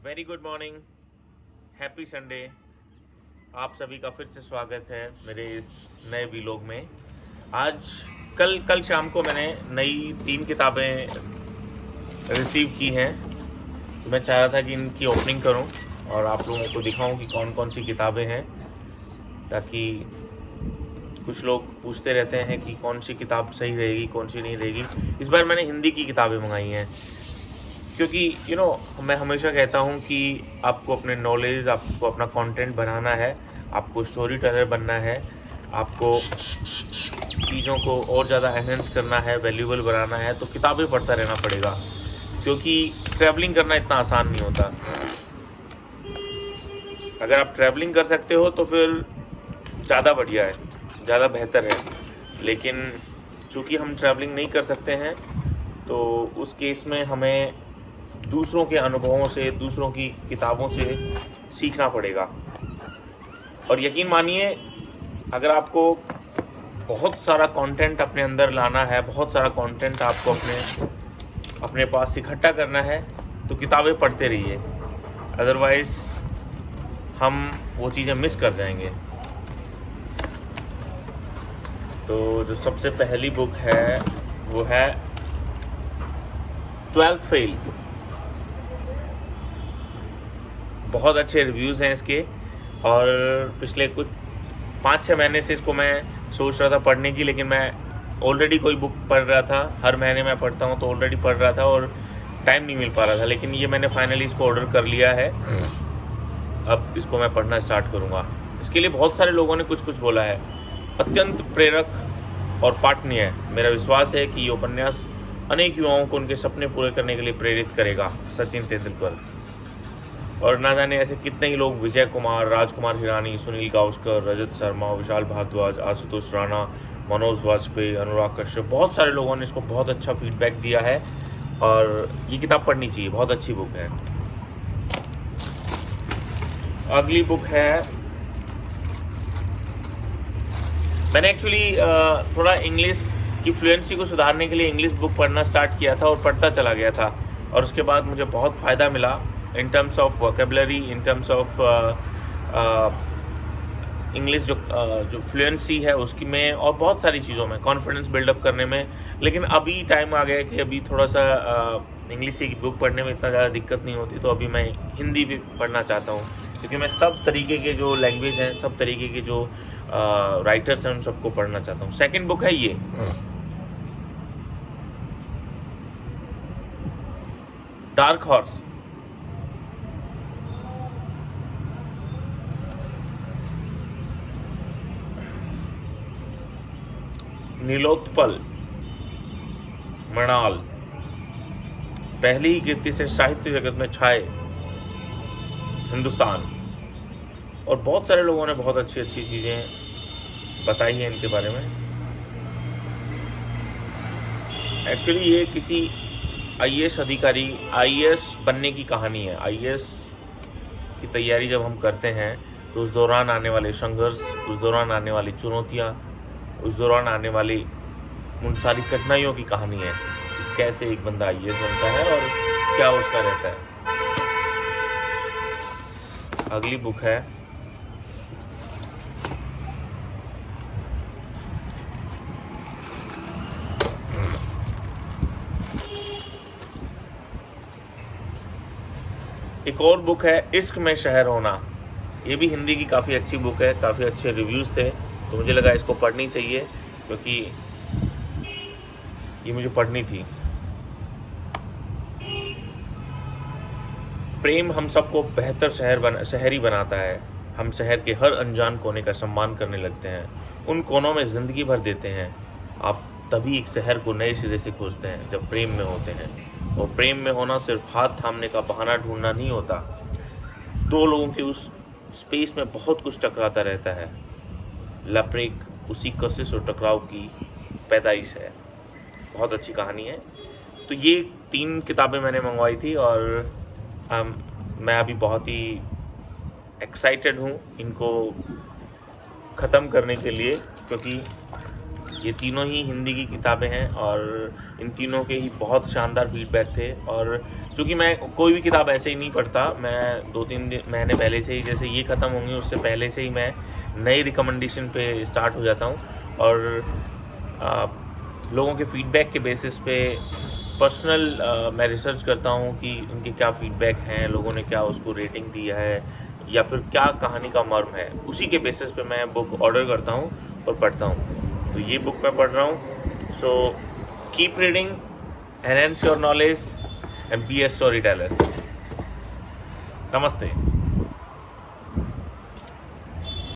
Very good morning, happy Sunday. आप सभी का फिर से स्वागत है मेरे इस नए व्लॉग में। आज कल शाम को मैंने नई 3 किताबें रिसीव की हैं। तो मैं चाह रहा था कि इनकी ओपनिंग करूं और आप लोगों को दिखाऊं कि कौन कौन सी किताबें हैं, ताकि कुछ लोग पूछते रहते हैं कि कौन सी किताब सही रहेगी, कौन सी नहीं रहेगी। इस बार मैंने हिंदी की किताबें मंगाई हैं, क्योंकि मैं हमेशा कहता हूँ कि आपको अपने नॉलेज, आपको अपना कंटेंट बनाना है, आपको स्टोरी टेलर बनना है, आपको चीज़ों को और ज़्यादा एनहेंस करना है, वैल्यूबल बनाना है, तो किताबें पढ़ता रहना पड़ेगा। क्योंकि ट्रैवलिंग करना इतना आसान नहीं होता। अगर आप ट्रैवलिंग कर सकते हो तो फिर ज़्यादा बढ़िया है, ज़्यादा बेहतर है। लेकिन चूँकि हम ट्रैवलिंग नहीं कर सकते हैं, तो उस केस में हमें दूसरों के अनुभवों से, दूसरों की किताबों से सीखना पड़ेगा। और यकीन मानिए, अगर आपको बहुत सारा कंटेंट अपने अंदर लाना है, बहुत सारा कंटेंट आपको अपने पास इकट्ठा करना है, तो किताबें पढ़ते रहिए, अदरवाइज़ हम वो चीज़ें मिस कर जाएंगे। तो जो सबसे पहली बुक है वो है 12th फेल। बहुत अच्छे रिव्यूज़ हैं इसके, और पिछले कुछ 5-6 महीने से इसको मैं सोच रहा था पढ़ने की, लेकिन मैं ऑलरेडी कोई बुक पढ़ रहा था। हर महीने मैं पढ़ता हूँ, तो ऑलरेडी पढ़ रहा था और टाइम नहीं मिल पा रहा था। लेकिन ये मैंने फाइनली इसको ऑर्डर कर लिया है। अब इसको मैं पढ़ना स्टार्ट करूँगा। इसके लिए बहुत सारे लोगों ने कुछ कुछ बोला है। अत्यंत प्रेरक और पाठनीय है। मेरा विश्वास है कि ये उपन्यास अनेक युवाओं को उनके सपने पूरे करने के लिए प्रेरित करेगा। सचिन तेंदुलकर। और ना जाने ऐसे कितने ही लोग, विजय कुमार, राजकुमार हिरानी, सुनील गावस्कर, रजत शर्मा, विशाल भारद्वाज, आशुतोष राणा, मनोज वाजपेयी, अनुराग कश्यप, बहुत सारे लोगों ने इसको बहुत अच्छा फीडबैक दिया है और ये किताब पढ़नी चाहिए। बहुत अच्छी बुक है। अगली बुक है, मैंने एक्चुअली थोड़ा इंग्लिश की फ्लुएंसी को सुधारने के लिए इंग्लिश बुक पढ़ना स्टार्ट किया था और पढ़ता चला गया था, और उसके बाद मुझे बहुत फ़ायदा मिला in terms of vocabulary, in terms of English जो फ्लुएंसी है उसकी में, और बहुत सारी चीज़ों में, कॉन्फिडेंस बिल्डअप करने में। लेकिन अभी टाइम आ गया कि अभी थोड़ा सा इंग्लिश की बुक पढ़ने में इतना ज़्यादा दिक्कत नहीं होती, तो अभी मैं हिंदी भी पढ़ना चाहता हूँ, क्योंकि मैं सब तरीके के जो लैंग्वेज हैं, सब तरीके के जो राइटर्स हैं, उन सबको पढ़ना चाहता हूँ। सेकेंड बुक है ये, डार्क हॉर्स। नीलोत्पल मृणाल पहली ही कृति से साहित्य जगत में छाए हिंदुस्तान। और बहुत सारे लोगों ने बहुत अच्छी अच्छी चीज़ें बताई हैं इनके बारे में। एक्चुअली ये किसी आईएएस अधिकारी, आईएएस बनने की कहानी है। आईएएस की तैयारी जब हम करते हैं, तो उस दौरान आने वाले संघर्ष, उस दौरान आने वाली चुनौतियाँ, उस दौरान आने वाली उन सारी कठिनाइयों की कहानी है कि कैसे एक बंदा आईएएस बनता है और क्या उसका रहता है। अगली बुक है एक और बुक है, इश्क में शहर होना। ये भी हिंदी की काफ़ी अच्छी बुक है, काफ़ी अच्छे रिव्यूज़ थे, तो मुझे लगा इसको पढ़नी चाहिए, क्योंकि ये मुझे पढ़नी थी। प्रेम हम सबको बेहतर शहरी बनाता है। हम शहर के हर अनजान कोने का सम्मान करने लगते हैं, उन कोनों में ज़िंदगी भर देते हैं। आप तभी एक शहर को नए सिरे से खोजते हैं जब प्रेम में होते हैं। और प्रेम में होना सिर्फ हाथ थामने का बहाना ढूंढना नहीं होता। दो लोगों के उस स्पेस में बहुत कुछ टकराता रहता है। लपरेक उसी कशिश और टकराव की पैदाइश है। बहुत अच्छी कहानी है। तो ये 3 किताबें मैंने मंगवाई थी, और मैं अभी बहुत ही एक्साइटेड हूँ इनको ख़त्म करने के लिए, क्योंकि ये तीनों ही हिंदी की किताबें हैं और इन तीनों के ही बहुत शानदार फीडबैक थे। और चूँकि मैं कोई भी किताब ऐसे ही नहीं पढ़ता, मैं 2-3 महीने पहले से ही, जैसे ये ख़त्म होंगी उससे पहले से ही मैं नई रिकमेंडेशन पे स्टार्ट हो जाता हूँ और लोगों के फीडबैक के बेसिस पे पर्सनल मैं रिसर्च करता हूँ कि उनके क्या फीडबैक हैं, लोगों ने क्या उसको रेटिंग दिया है या फिर क्या कहानी का मर्म है, उसी के बेसिस पे मैं बुक ऑर्डर करता हूँ और पढ़ता हूँ। तो ये बुक मैं पढ़ रहा हूँ। So keep reading, enhance your knowledge and be a storyteller. नमस्ते।